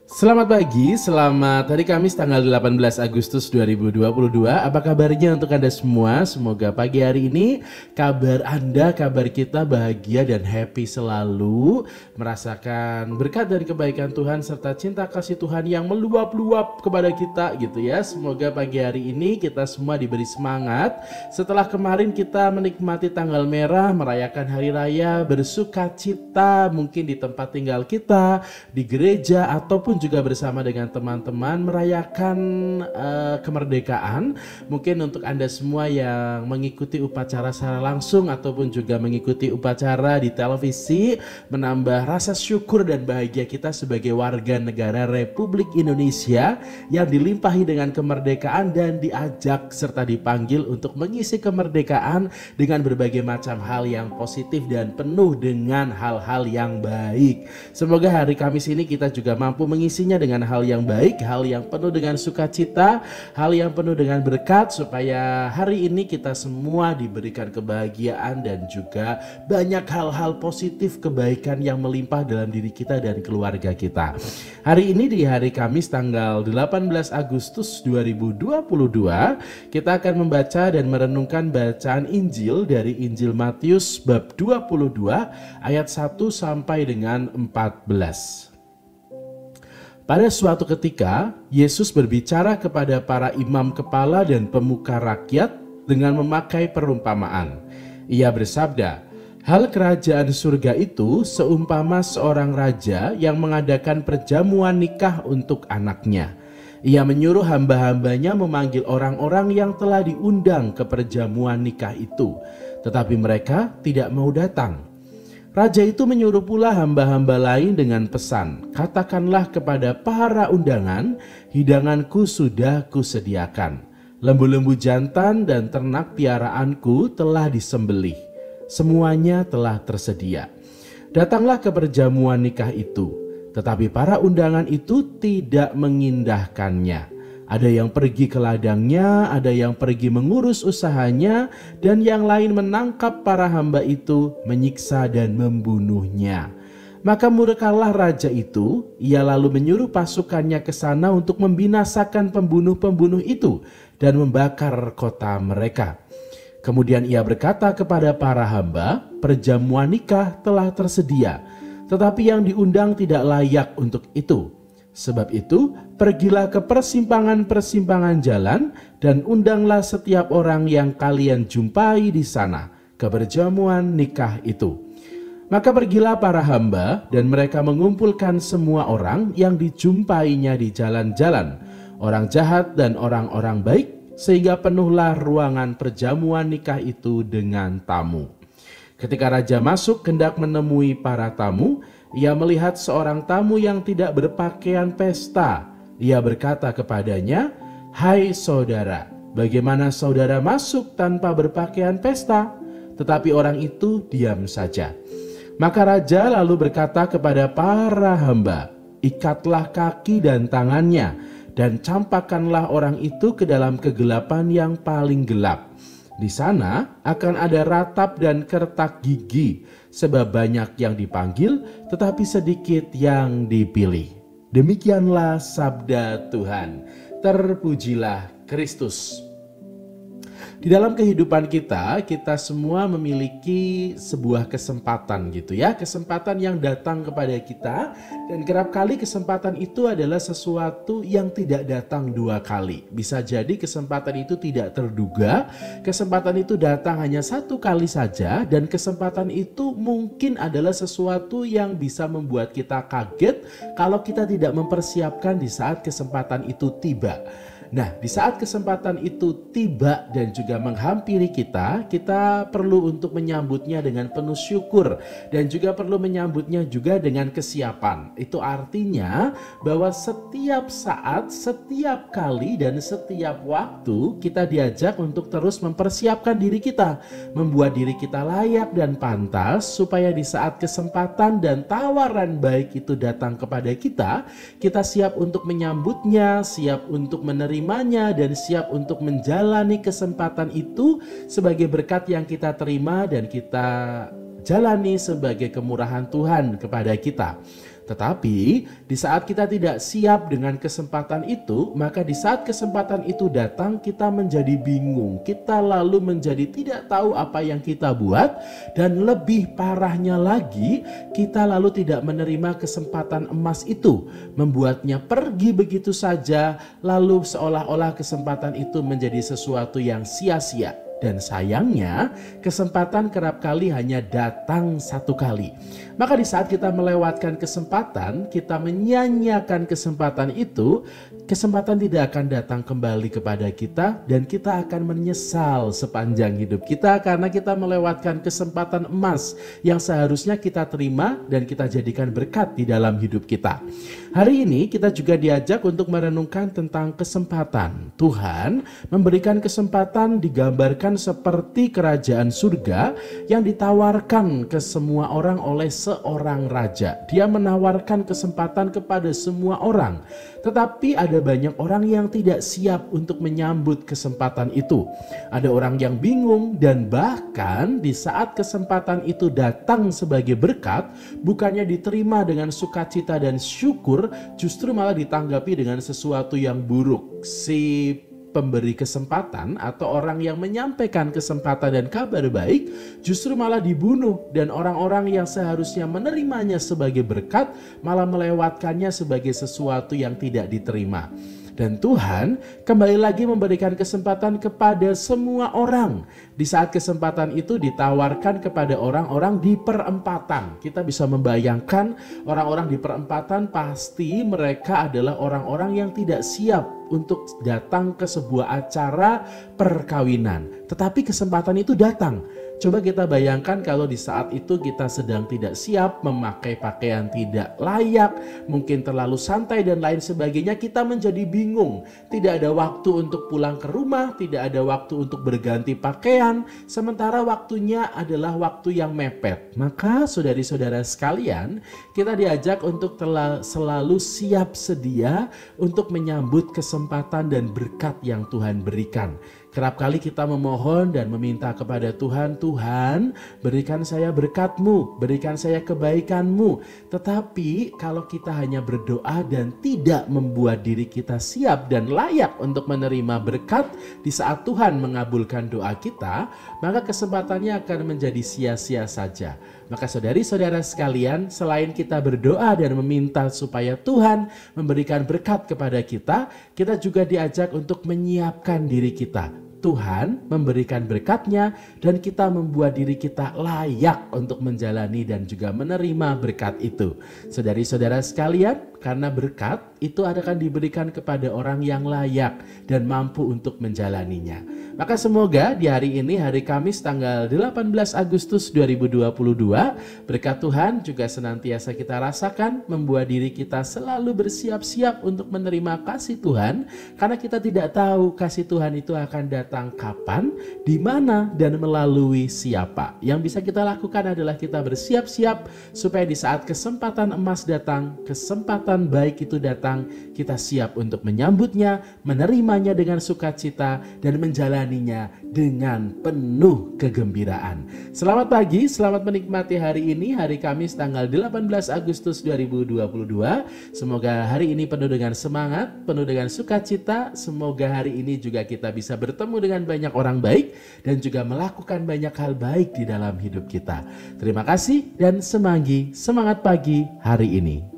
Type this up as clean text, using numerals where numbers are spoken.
Selamat pagi, selamat hari Kamis tanggal 18 Agustus 2022. Apa kabarnya untuk Anda semua? Semoga pagi hari ini kabar Anda, kabar kita bahagia dan happy selalu. Merasakan berkat dan kebaikan Tuhan serta cinta kasih Tuhan yang meluap-luap kepada kita gitu ya. Semoga pagi hari ini kita semua diberi semangat. Setelah kemarin kita menikmati tanggal merah, merayakan hari raya, bersuka cita mungkin di tempat tinggal kita, di gereja ataupun juga bersama dengan teman-teman merayakan kemerdekaan. Mungkin untuk Anda semua yang mengikuti upacara secara langsung ataupun juga mengikuti upacara di televisi, menambah rasa syukur dan bahagia kita sebagai warga negara Republik Indonesia yang dilimpahi dengan kemerdekaan dan diajak serta dipanggil untuk mengisi kemerdekaan dengan berbagai macam hal yang positif dan penuh dengan hal-hal yang baik. Semoga hari Kamis ini kita juga mampu mengisinya dengan hal yang baik, hal yang penuh dengan sukacita, hal yang penuh dengan berkat, supaya hari ini kita semua diberikan kebahagiaan dan juga banyak hal-hal positif kebaikan yang melimpah dalam diri kita dan keluarga kita. Hari ini di hari Kamis tanggal 18 Agustus 2022, kita akan membaca dan merenungkan bacaan Injil dari Injil Matius bab 22 ayat 1 sampai dengan 14. Pada suatu ketika, Yesus berbicara kepada para imam kepala dan pemuka rakyat dengan memakai perumpamaan. Ia bersabda, "Hal kerajaan surga itu seumpama seorang raja yang mengadakan perjamuan nikah untuk anaknya. Ia menyuruh hamba-hambanya memanggil orang-orang yang telah diundang ke perjamuan nikah itu, tetapi mereka tidak mau datang. Raja itu menyuruh pula hamba-hamba lain dengan pesan, 'Katakanlah kepada para undangan, hidanganku sudah kusediakan. Lembu-lembu jantan dan ternak piaraanku telah disembelih. Semuanya telah tersedia. Datanglah ke perjamuan nikah itu.' Tetapi para undangan itu tidak mengindahkannya. Ada yang pergi ke ladangnya, ada yang pergi mengurus usahanya, dan yang lain menangkap para hamba itu, menyiksa dan membunuhnya. Maka murkalah raja itu, ia lalu menyuruh pasukannya ke sana untuk membinasakan pembunuh-pembunuh itu dan membakar kota mereka. Kemudian ia berkata kepada para hamba, 'Perjamuan nikah telah tersedia, tetapi yang diundang tidak layak untuk itu. Sebab itu, pergilah ke persimpangan-persimpangan jalan dan undanglah setiap orang yang kalian jumpai di sana ke perjamuan nikah itu.' Maka pergilah para hamba dan mereka mengumpulkan semua orang yang dijumpainya di jalan-jalan, orang jahat dan orang-orang baik, sehingga penuhlah ruangan perjamuan nikah itu dengan tamu. Ketika raja masuk hendak menemui para tamu, ia melihat seorang tamu yang tidak berpakaian pesta. Ia berkata kepadanya, 'Hai saudara, bagaimana saudara masuk tanpa berpakaian pesta?' Tetapi orang itu diam saja. Maka raja lalu berkata kepada para hamba, 'Ikatlah kaki dan tangannya, dan campakkanlah orang itu ke dalam kegelapan yang paling gelap. Di sana akan ada ratap dan kertak gigi, sebab banyak yang dipanggil, tetapi sedikit yang dipilih.' Demikianlah sabda Tuhan. Terpujilah Kristus." Di dalam kehidupan kita semua memiliki sebuah kesempatan gitu ya. Kesempatan yang datang kepada kita, dan kerap kali kesempatan itu adalah sesuatu yang tidak datang dua kali. Bisa jadi kesempatan itu tidak terduga, kesempatan itu datang hanya satu kali saja, dan kesempatan itu mungkin adalah sesuatu yang bisa membuat kita kaget kalau kita tidak mempersiapkan di saat kesempatan itu tiba. Nah, di saat kesempatan itu tiba dan juga menghampiri kita perlu untuk menyambutnya dengan penuh syukur dan juga perlu menyambutnya juga dengan kesiapan. Itu artinya bahwa setiap saat, setiap kali, dan setiap waktu kita diajak untuk terus mempersiapkan diri kita, membuat diri kita layak dan pantas supaya di saat kesempatan dan tawaran baik itu datang kepada kita siap untuk menyambutnya, siap untuk menerimanya, dan siap untuk menjalani kesempatan itu sebagai berkat yang kita terima dan kita jalani sebagai kemurahan Tuhan kepada kita. Tetapi di saat kita tidak siap dengan kesempatan itu, maka di saat kesempatan itu datang kita menjadi bingung. Kita lalu menjadi tidak tahu apa yang kita buat, dan lebih parahnya lagi kita lalu tidak menerima kesempatan emas itu, membuatnya pergi begitu saja, lalu seolah-olah kesempatan itu menjadi sesuatu yang sia-sia. Dan sayangnya kesempatan kerap kali hanya datang satu kali. Maka di saat kita melewatkan kesempatan, kita menyanyiakan kesempatan itu, kesempatan tidak akan datang kembali kepada kita, dan kita akan menyesal sepanjang hidup kita karena kita melewatkan kesempatan emas yang seharusnya kita terima dan kita jadikan berkat di dalam hidup kita. Hari ini kita juga diajak untuk merenungkan tentang kesempatan. Tuhan memberikan kesempatan digambarkan seperti kerajaan surga yang ditawarkan ke semua orang oleh seorang raja. Dia menawarkan kesempatan kepada semua orang. Tetapi ada banyak orang yang tidak siap untuk menyambut kesempatan itu. Ada orang yang bingung, dan bahkan di saat kesempatan itu datang sebagai berkat, bukannya diterima dengan sukacita dan syukur, justru malah ditanggapi dengan sesuatu yang buruk. Si pemberi kesempatan atau orang yang menyampaikan kesempatan dan kabar baik justru malah dibunuh, dan orang-orang yang seharusnya menerimanya sebagai berkat malah melewatkannya sebagai sesuatu yang tidak diterima. Dan Tuhan kembali lagi memberikan kesempatan kepada semua orang. Di saat kesempatan itu ditawarkan kepada orang-orang di perempatan. Kita bisa membayangkan orang-orang di perempatan, pasti mereka adalah orang-orang yang tidak siap untuk datang ke sebuah acara perkawinan. Tetapi kesempatan itu datang. Coba kita bayangkan kalau di saat itu kita sedang tidak siap, memakai pakaian tidak layak, mungkin terlalu santai dan lain sebagainya, kita menjadi bingung. Tidak ada waktu untuk pulang ke rumah, tidak ada waktu untuk berganti pakaian, sementara waktunya adalah waktu yang mepet. Maka saudari-saudara sekalian, kita diajak untuk selalu siap sedia untuk menyambut kesempatan dan berkat yang Tuhan berikan. Kerap kali kita memohon dan meminta kepada Tuhan, Tuhan berikan saya berkat-Mu, berikan saya kebaikan-Mu. Tetapi kalau kita hanya berdoa dan tidak membuat diri kita siap dan layak untuk menerima berkat di saat Tuhan mengabulkan doa kita, maka kesempatannya akan menjadi sia-sia saja. Maka saudari-saudara sekalian, selain kita berdoa dan meminta supaya Tuhan memberikan berkat kepada kita, kita juga diajak untuk menyiapkan diri kita. Tuhan memberikan berkat-Nya dan kita membuat diri kita layak untuk menjalani dan juga menerima berkat itu. Saudari-saudara sekalian, karena berkat itu akan diberikan kepada orang yang layak dan mampu untuk menjalaninya. Maka semoga di hari ini, hari Kamis tanggal 18 Agustus 2022, berkat Tuhan juga senantiasa kita rasakan, membuat diri kita selalu bersiap-siap untuk menerima kasih Tuhan, karena kita tidak tahu kasih Tuhan itu akan datang kapan, di mana, dan melalui siapa. Yang bisa kita lakukan adalah kita bersiap-siap supaya di saat kesempatan emas datang, kesempatan baik itu datang, kita siap untuk menyambutnya, menerimanya dengan sukacita, dan menjalaninya dengan penuh kegembiraan. Selamat pagi, selamat menikmati hari ini, hari Kamis tanggal 18 Agustus 2022. Semoga hari ini penuh dengan semangat, penuh dengan sukacita. Semoga hari ini juga kita bisa bertemu dengan banyak orang baik dan juga melakukan banyak hal baik di dalam hidup kita. Terima kasih dan semangat pagi hari ini.